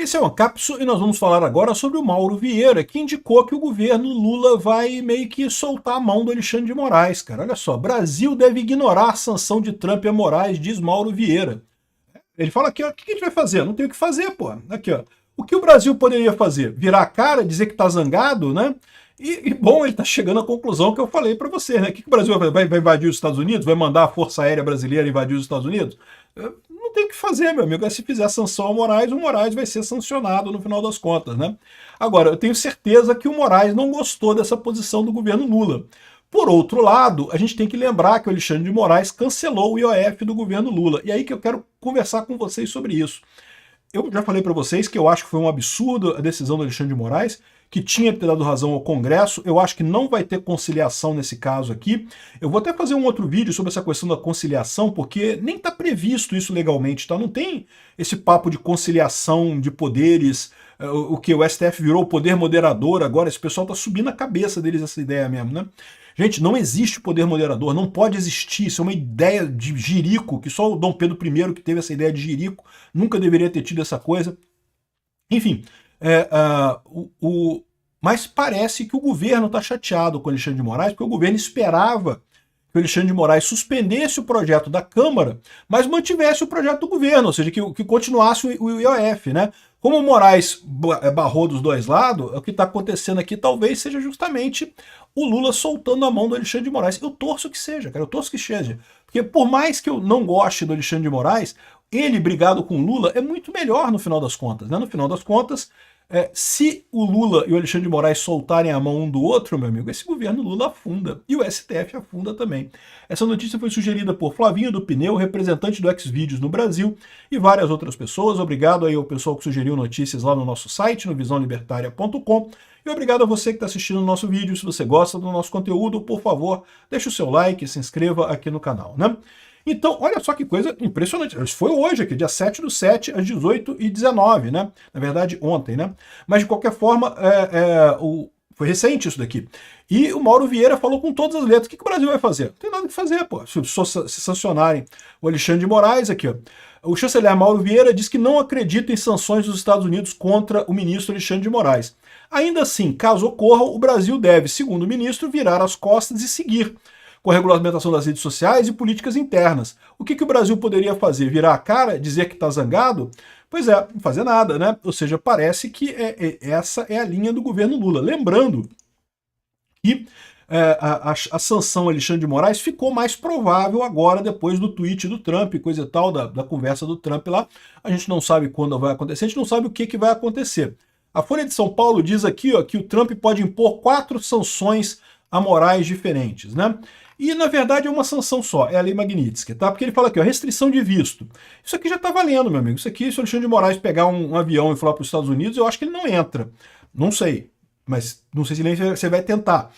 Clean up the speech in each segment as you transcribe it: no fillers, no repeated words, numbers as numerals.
Esse é o Ancapso e nós vamos falar agora sobre o Mauro Vieira, que indicou que o governo Lula vai meio que soltar a mão do Alexandre de Moraes, cara. Olha só, Brasil deve ignorar a sanção de Trump a Moraes, diz Mauro Vieira. Ele fala aqui, ó, o que a gente vai fazer? Não tem o que fazer, pô. Aqui, ó. O que o Brasil poderia fazer? Virar a cara, dizer que tá zangado, né? Bom, ele tá chegando à conclusão que eu falei para você, né? O que o Brasil vai invadir os Estados Unidos? Vai mandar a Força Aérea Brasileira invadir os Estados Unidos? Não tem o que fazer, meu amigo. Se fizer sanção ao Moraes, o Moraes vai ser sancionado no final das contas, né? Agora, eu tenho certeza que o Moraes não gostou dessa posição do governo Lula. Por outro lado, a gente tem que lembrar que o Alexandre de Moraes cancelou o IOF do governo Lula. E aí que eu quero conversar com vocês sobre isso. Eu já falei para vocês que eu acho que foi um absurdo a decisão do Alexandre de Moraes, que tinha que ter dado razão ao Congresso. Eu acho que não vai ter conciliação nesse caso aqui. Eu vou até fazer um outro vídeo sobre essa questão da conciliação, porque nem está previsto isso legalmente, tá? Não tem esse papo de conciliação de poderes, o que o STF virou o poder moderador agora. Esse pessoal está subindo a cabeça deles essa ideia mesmo, né? Gente, não existe poder moderador, não pode existir, isso é uma ideia de jirico, que só o Dom Pedro I que teve essa ideia de jirico, nunca deveria ter tido essa coisa. Enfim, mas parece que o governo está chateado com o Alexandre de Moraes, porque o governo esperava que o Alexandre de Moraes suspendesse o projeto da Câmara, mas mantivesse o projeto do governo, ou seja, que continuasse o IOF, né? Como o Moraes barrou dos dois lados, o que está acontecendo aqui talvez seja justamente o Lula soltando a mão do Alexandre de Moraes. Eu torço que seja, cara, eu torço que seja. Porque por mais que eu não goste do Alexandre de Moraes, ele brigado com o Lula é muito melhor no final das contas, né? No final das contas, se o Lula e o Alexandre de Moraes soltarem a mão um do outro, meu amigo, esse governo Lula afunda. E o STF afunda também. Essa notícia foi sugerida por Flavinho do Pneu, representante do Xvideos no Brasil, e várias outras pessoas. Obrigado aí ao pessoal que sugeriu notícias lá no nosso site, no visãolibertaria.com. E obrigado a você que está assistindo o nosso vídeo. Se você gosta do nosso conteúdo, por favor, deixe o seu like e se inscreva aqui no canal, né? Então, olha só que coisa impressionante. Isso foi hoje, aqui, dia 7/7, às 18h19, né? Na verdade, ontem, né? Mas, de qualquer forma, foi recente isso daqui. E o Mauro Vieira falou com todas as letras. O que o Brasil vai fazer? Não tem nada que fazer, pô. Se sancionarem o Alexandre de Moraes aqui, ó. O chanceler Mauro Vieira diz que não acredita em sanções dos Estados Unidos contra o ministro Alexandre de Moraes. Ainda assim, caso ocorra, o Brasil deve, segundo o ministro, virar as costas e seguir com a regulamentação das redes sociais e políticas internas. O que o Brasil poderia fazer? Virar a cara? Dizer que está zangado? Pois é, não fazer nada, né? Ou seja, parece que essa é a linha do governo Lula. Lembrando que a sanção Alexandre de Moraes ficou mais provável agora, depois do tweet do Trump, coisa e tal, da conversa do Trump lá. A gente não sabe quando vai acontecer, a gente não sabe o que vai acontecer. A Folha de São Paulo diz aqui, ó, que o Trump pode impor 4 sanções a Moraes diferentes, né? E, na verdade, é uma sanção só, é a Lei Magnitsky, tá? Porque ele fala aqui, ó, restrição de visto. Isso aqui já tá valendo, meu amigo. Isso aqui, se o Alexandre de Moraes pegar um avião e falar para os Estados Unidos, eu acho que ele não entra. Não sei, mas não sei se nem você vai tentar.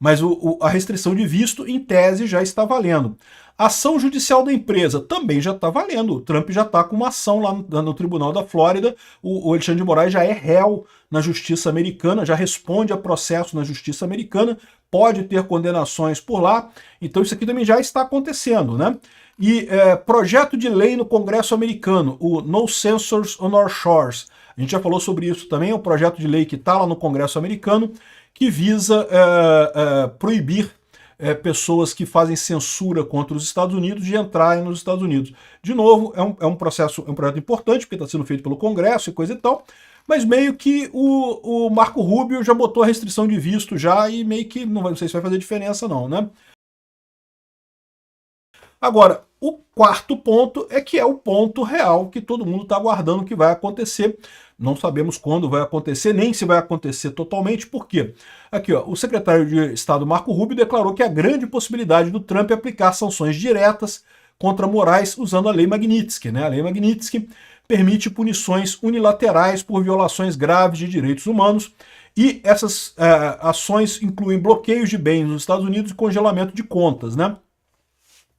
Mas a restrição de visto, em tese, já está valendo. A ação judicial da empresa também já está valendo. O Trump já está com uma ação lá no Tribunal da Flórida. O Alexandre de Moraes já é réu na Justiça Americana, já responde a processo na Justiça Americana, pode ter condenações por lá. Então isso aqui também já está acontecendo, né? E projeto de lei no Congresso americano, o No Censors on Our Shores. A gente já falou sobre isso também, é um projeto de lei que está lá no Congresso americano, que visa proibir pessoas que fazem censura contra os Estados Unidos de entrarem nos Estados Unidos. De novo, é um projeto importante, porque está sendo feito pelo Congresso e coisa e tal, mas meio que o Marco Rubio já botou a restrição de visto já e meio que, não sei se vai fazer diferença não, né? Agora, o quarto ponto é o ponto real que todo mundo está aguardando que vai acontecer. Não sabemos quando vai acontecer, nem se vai acontecer totalmente, por quê? Aqui, ó, o secretário de Estado Marco Rubio declarou que há grande possibilidade do Trump aplicar sanções diretas contra Moraes usando a Lei Magnitsky, né? A Lei Magnitsky permite punições unilaterais por violações graves de direitos humanos, e essas ações incluem bloqueios de bens nos Estados Unidos e congelamento de contas, né?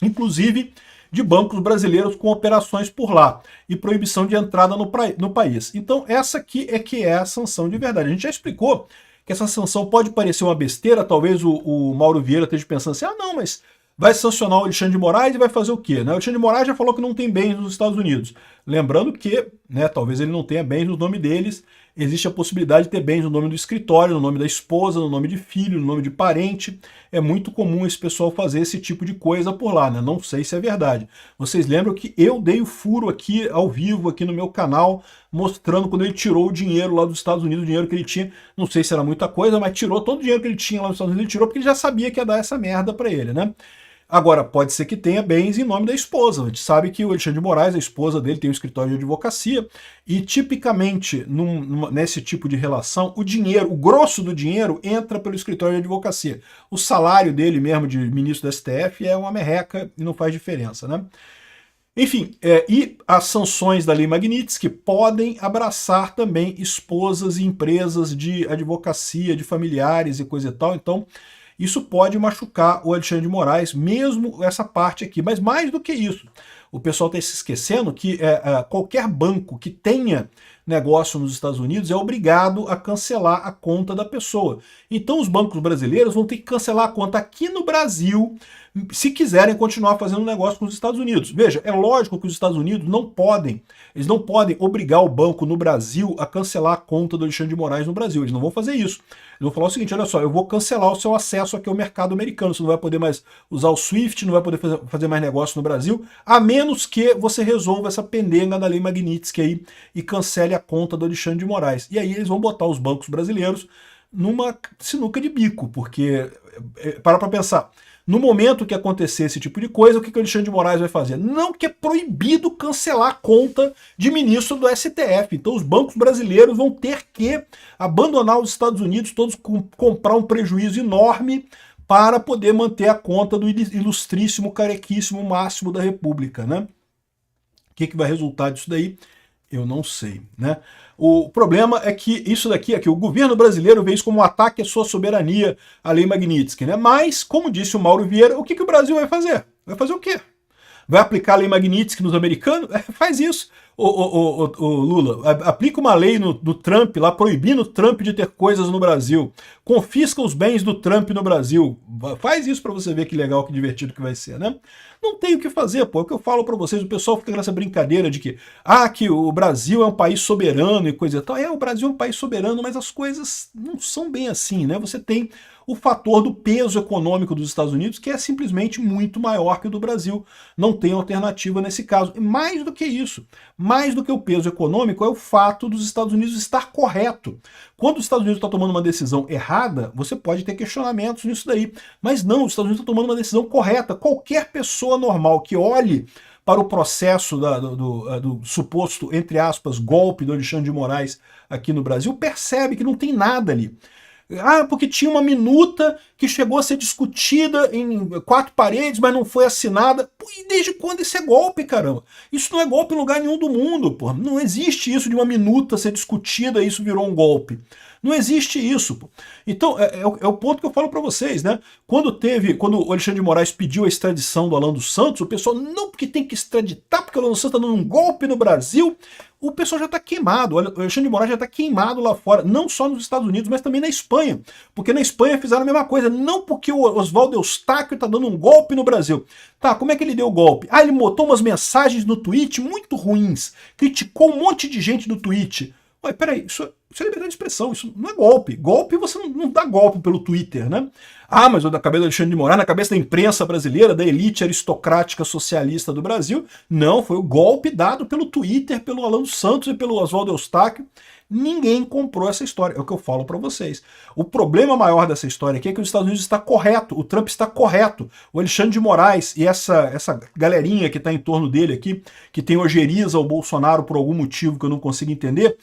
Inclusive de bancos brasileiros com operações por lá, e proibição de entrada no país. Então essa aqui é a sanção de verdade. A gente já explicou que essa sanção pode parecer uma besteira, talvez o Mauro Vieira esteja pensando assim, não, mas vai sancionar o Alexandre de Moraes e vai fazer o quê? Né? O Alexandre de Moraes já falou que não tem bens nos Estados Unidos. Lembrando que, né, talvez ele não tenha bens no nome deles, existe a possibilidade de ter bens no nome do escritório, no nome da esposa, no nome de filho, no nome de parente. É muito comum esse pessoal fazer esse tipo de coisa por lá, né? Não sei se é verdade. Vocês lembram que eu dei o furo aqui, ao vivo, aqui no meu canal, mostrando quando ele tirou o dinheiro lá dos Estados Unidos, o dinheiro que ele tinha, não sei se era muita coisa, mas tirou todo o dinheiro que ele tinha lá nos Estados Unidos, ele tirou porque ele já sabia que ia dar essa merda pra ele, né? Agora, pode ser que tenha bens em nome da esposa. A gente sabe que o Alexandre de Moraes, a esposa dele, tem um escritório de advocacia e, tipicamente, nesse tipo de relação, o dinheiro, o grosso do dinheiro, entra pelo escritório de advocacia. O salário dele mesmo, de ministro do STF, é uma merreca e não faz diferença, né? Enfim, e as sanções da Lei Magnitsky podem abraçar também esposas e empresas de advocacia, de familiares e coisa e tal. Então, isso pode machucar o Alexandre de Moraes, mesmo essa parte aqui. Mas mais do que isso, o pessoal está se esquecendo que qualquer banco que tenha negócio nos Estados Unidos é obrigado a cancelar a conta da pessoa. Então os bancos brasileiros vão ter que cancelar a conta aqui no Brasil se quiserem continuar fazendo negócio com os Estados Unidos. Veja, é lógico que os Estados Unidos eles não podem obrigar o banco no Brasil a cancelar a conta do Alexandre de Moraes no Brasil. Eles não vão fazer isso. Eles vão falar o seguinte, olha só, eu vou cancelar o seu acesso aqui ao mercado americano. Você não vai poder mais usar o SWIFT, não vai poder fazer mais negócio no Brasil, a menos que você resolva essa pendenga da Lei Magnitsky aí e cancele a conta do Alexandre de Moraes. E aí eles vão botar os bancos brasileiros numa sinuca de bico, porque, para pensar, no momento que acontecer esse tipo de coisa, o que o Alexandre de Moraes vai fazer? Não, que é proibido cancelar a conta de ministro do STF. Então os bancos brasileiros vão ter que abandonar os Estados Unidos, todos comprar um prejuízo enorme para poder manter a conta do ilustríssimo, carequíssimo Máximo da República, né? O que vai resultar disso daí? Eu não sei, né? O problema é que isso daqui é que o governo brasileiro vê isso como um ataque à sua soberania, à Lei Magnitsky, né? Mas, como disse o Mauro Vieira, o que o Brasil vai fazer? Vai fazer o quê? Vai aplicar a Lei Magnitsky nos americanos? Faz isso. O Lula, aplica uma lei no Trump lá, proibindo o Trump de ter coisas no Brasil. Confisca os bens do Trump no Brasil. Faz isso para você ver que legal, que divertido que vai ser, né? Não tem o que fazer, pô. É o que eu falo para vocês. O pessoal fica nessa brincadeira de que o Brasil é um país soberano e coisa e tal. O Brasil é um país soberano, mas as coisas não são bem assim, né? Você tem o fator do peso econômico dos Estados Unidos, que é simplesmente muito maior que o do Brasil. Não tem alternativa nesse caso. E mais do que isso, mais do que o peso econômico, é o fato dos Estados Unidos estar correto. Quando os Estados Unidos está tomando uma decisão errada, você pode ter questionamentos nisso daí. Mas não, os Estados Unidos estão tomando uma decisão correta. Qualquer pessoa normal que olhe para o processo do suposto, entre aspas, golpe do Alexandre de Moraes aqui no Brasil, percebe que não tem nada ali. Porque tinha uma minuta que chegou a ser discutida em 4 paredes, mas não foi assinada. Pô, e desde quando isso é golpe, caramba? Isso não é golpe em lugar nenhum do mundo, pô. Não existe isso de uma minuta ser discutida e isso virou um golpe. Não existe isso, pô. Então, é o ponto que eu falo para vocês, né? Quando o Alexandre de Moraes pediu a extradição do Alan dos Santos, o pessoal, não, porque tem que extraditar, porque o Alan dos Santos está dando um golpe no Brasil. O pessoal já está queimado, o Alexandre de Moraes já está queimado lá fora, não só nos Estados Unidos, mas também na Espanha. Porque na Espanha fizeram a mesma coisa, não porque o Oswaldo Eustáquio está dando um golpe no Brasil. Tá, como é que ele deu o golpe? Ele botou umas mensagens no tweet muito ruins, criticou um monte de gente no tweet. Ué, peraí, isso é liberdade de expressão, isso não é golpe. Golpe, você não dá golpe pelo Twitter, né? Mas na cabeça do Alexandre de Moraes, na cabeça da imprensa brasileira, da elite aristocrática socialista do Brasil, não, foi o golpe dado pelo Twitter, pelo Alan dos Santos e pelo Oswaldo Eustáquio. Ninguém comprou essa história, é o que eu falo para vocês. O problema maior dessa história aqui é que os Estados Unidos está correto, o Trump está correto, o Alexandre de Moraes e essa galerinha que está em torno dele aqui, que tem ojeriza ao Bolsonaro por algum motivo que eu não consigo entender,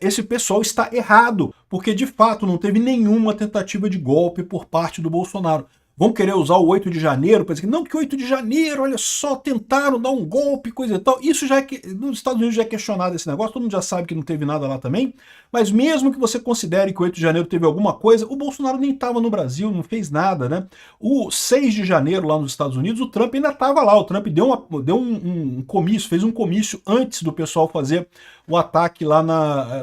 esse pessoal está errado, porque de fato não teve nenhuma tentativa de golpe por parte do Bolsonaro. Vão querer usar o 8 de janeiro para dizer que não, que 8 de janeiro, olha só, tentaram dar um golpe, coisa e tal. Isso já nos Estados Unidos já é questionado esse negócio, todo mundo já sabe que não teve nada lá também, mas mesmo que você considere que o 8 de janeiro teve alguma coisa, o Bolsonaro nem estava no Brasil, não fez nada, né? O 6 de janeiro lá nos Estados Unidos, o Trump ainda estava lá, o Trump deu um comício, fez um comício antes do pessoal fazer o ataque lá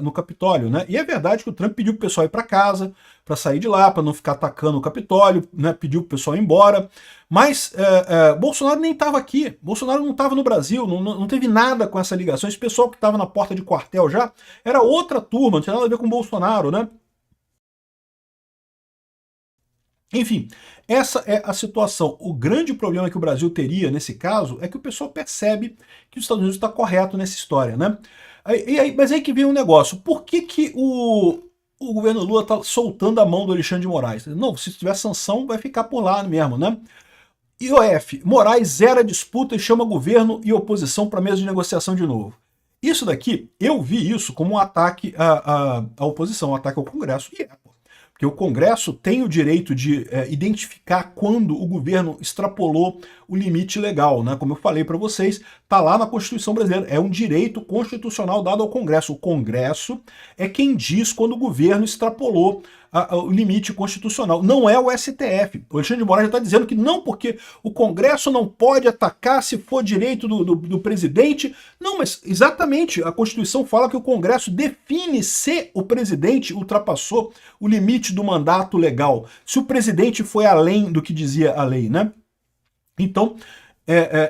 no Capitólio, né? E é verdade que o Trump pediu pro pessoal ir para casa, para sair de lá, para não ficar atacando o Capitólio, né, pediu para o pessoal ir embora. Mas Bolsonaro nem estava aqui, Bolsonaro não estava no Brasil, não teve nada com essa ligação. Esse pessoal que estava na porta de quartel já era outra turma, não tinha nada a ver com Bolsonaro, né? Enfim, essa é a situação. O grande problema que o Brasil teria nesse caso é que o pessoal percebe que os Estados Unidos está correto nessa história, né? Mas aí que vem um negócio. Por que o governo Lula está soltando a mão do Alexandre de Moraes? Não, se tiver sanção, vai ficar por lá mesmo, né? IOF, Moraes zera a disputa e chama governo e oposição para a mesa de negociação de novo. Isso daqui, eu vi isso como um ataque à oposição, um ataque ao Congresso. E porque o Congresso tem o direito de identificar quando o governo extrapolou o limite legal, né? Como eu falei para vocês, está lá na Constituição brasileira, é um direito constitucional dado ao Congresso. O Congresso é quem diz quando o governo extrapolou o limite constitucional, não é o STF. O Alexandre de Moraes já está dizendo que não, porque o Congresso não pode atacar se for direito do presidente. Não, mas exatamente, a Constituição fala que o Congresso define se o presidente ultrapassou o limite do mandato legal, se o presidente foi além do que dizia a lei, né? Então,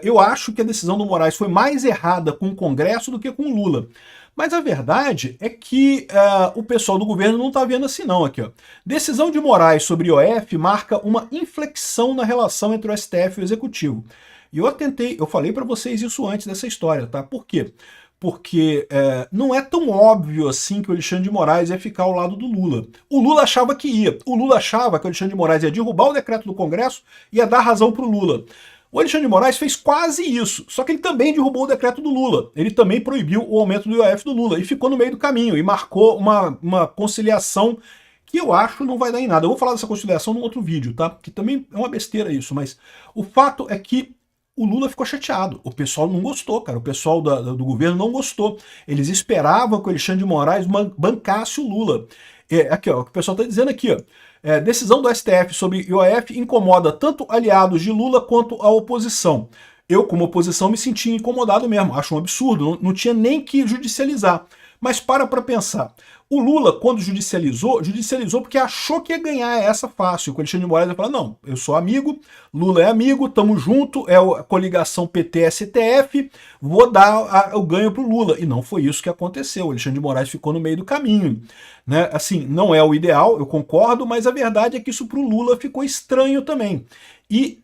eu acho que a decisão do Moraes foi mais errada com o Congresso do que com o Lula. Mas a verdade é que o pessoal do governo não está vendo assim não. Aqui, ó. Decisão de Moraes sobre IOF marca uma inflexão na relação entre o STF e o Executivo. E eu falei para vocês isso antes dessa história, tá? Por quê? Porque não é tão óbvio assim que o Alexandre de Moraes ia ficar ao lado do Lula. O Lula achava que ia. O Lula achava que o Alexandre de Moraes ia derrubar o decreto do Congresso e ia dar razão para o Lula. O Alexandre de Moraes fez quase isso, só que ele também derrubou o decreto do Lula. Ele também proibiu o aumento do IOF do Lula e ficou no meio do caminho e marcou uma conciliação que eu acho não vai dar em nada. Eu vou falar dessa conciliação num outro vídeo, tá? Que também é uma besteira isso, mas o fato é que o Lula ficou chateado. O pessoal não gostou, cara. O pessoal do governo não gostou. Eles esperavam que o Alexandre de Moraes bancasse o Lula. Aqui, ó, o que o pessoal está dizendo aqui, ó. Decisão do STF sobre IOF incomoda tanto aliados de Lula quanto a oposição. Eu, como oposição, me senti incomodado mesmo. Acho um absurdo. Não tinha nem que judicializar. Mas para pensar. O Lula, quando judicializou porque achou que ia ganhar essa fácil. O Alexandre de Moraes vai falar, não, eu sou amigo, Lula é amigo, tamo junto, é a coligação PT-STF, vou dar o ganho pro Lula. E não foi isso que aconteceu. O Alexandre de Moraes ficou no meio do caminho. Né? Assim, não é o ideal, eu concordo, mas a verdade é que isso pro Lula ficou estranho também. E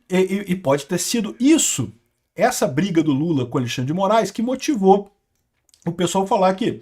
pode ter sido isso, essa briga do Lula com o Alexandre de Moraes, que motivou o pessoal falar que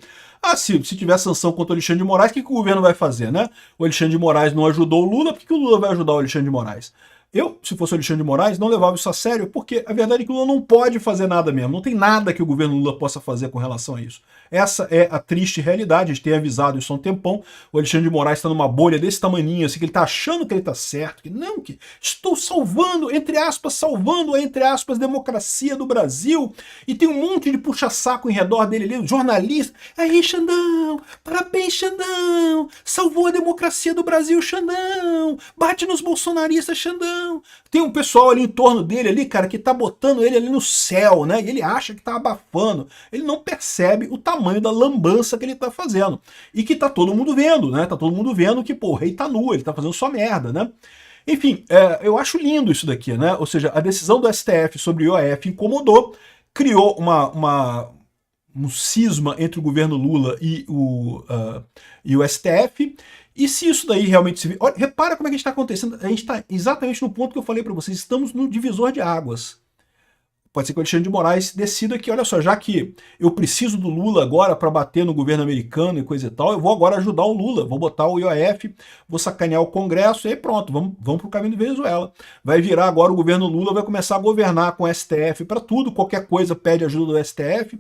se tiver sanção contra o Alexandre de Moraes, o que o governo vai fazer, né? O Alexandre de Moraes não ajudou o Lula, por que o Lula vai ajudar o Alexandre de Moraes? Eu, se fosse o Alexandre de Moraes, não levava isso a sério, porque a verdade é que o Lula não pode fazer nada mesmo. Não tem nada que o governo Lula possa fazer com relação a isso. Essa é a triste realidade, a gente tem avisado isso há um tempão. O Alexandre de Moraes está numa bolha desse tamaninho, assim, que ele está achando que ele está certo, que não, que estou salvando, entre aspas, democracia do Brasil, e tem um monte de puxa-saco em redor dele ali, jornalista. Aí, Xandão, parabéns, Xandão, salvou a democracia do Brasil, Xandão, bate nos bolsonaristas, Xandão. Tem um pessoal ali em torno dele, ali, cara, que tá botando ele ali no céu, né? E ele acha que tá abafando. Ele não percebe o tamanho da lambança que ele tá fazendo. E que tá todo mundo vendo, né? Tá todo mundo vendo que, pô, o rei tá nu, ele tá fazendo só merda, né? Enfim, eu acho lindo isso daqui, né? Ou seja, a decisão do STF sobre o IOF incomodou, criou um cisma entre o governo Lula e o STF. E se isso daí realmente se... Olha, repara como é que está acontecendo. A gente está exatamente no ponto que eu falei para vocês. Estamos no divisor de águas. Pode ser que o Alexandre de Moraes decida que, olha só, já que eu preciso do Lula agora para bater no governo americano e coisa e tal, eu vou agora ajudar o Lula, vou botar o IOF, vou sacanear o Congresso e aí pronto, vamos para o caminho da Venezuela. Vai virar agora o governo Lula, vai começar a governar com o STF para tudo, qualquer coisa pede ajuda do STF.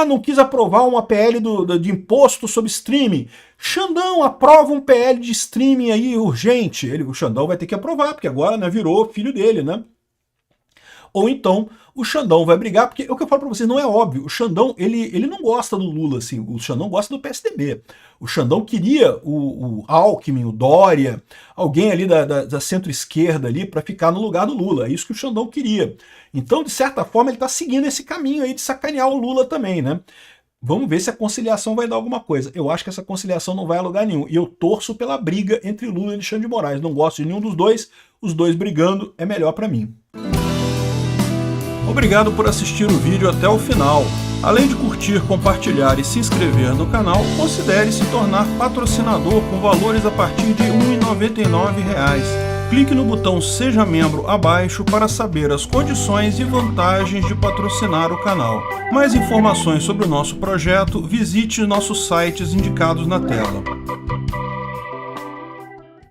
Não quis aprovar uma PL de imposto sobre streaming. Xandão, aprova um PL de streaming aí urgente. O Xandão vai ter que aprovar, porque agora, né, virou filho dele, né? Ou então o Xandão vai brigar, porque o que eu falo para vocês não é óbvio. O Xandão, ele não gosta do Lula, assim. O Xandão gosta do PSDB. O Xandão queria o Alckmin, o Dória, alguém ali da centro-esquerda ali para ficar no lugar do Lula. É isso que o Xandão queria. Então, de certa forma, ele está seguindo esse caminho aí de sacanear o Lula também, né? Vamos ver se a conciliação vai dar alguma coisa. Eu acho que essa conciliação não vai a lugar nenhum. E eu torço pela briga entre Lula e Alexandre de Moraes. Não gosto de nenhum dos dois. Os dois brigando é melhor para mim. Obrigado por assistir o vídeo até o final. Além de curtir, compartilhar e se inscrever no canal, considere se tornar patrocinador com valores a partir de R$ 1,99. Clique no botão Seja Membro abaixo para saber as condições e vantagens de patrocinar o canal. Mais informações sobre o nosso projeto, visite nossos sites indicados na tela.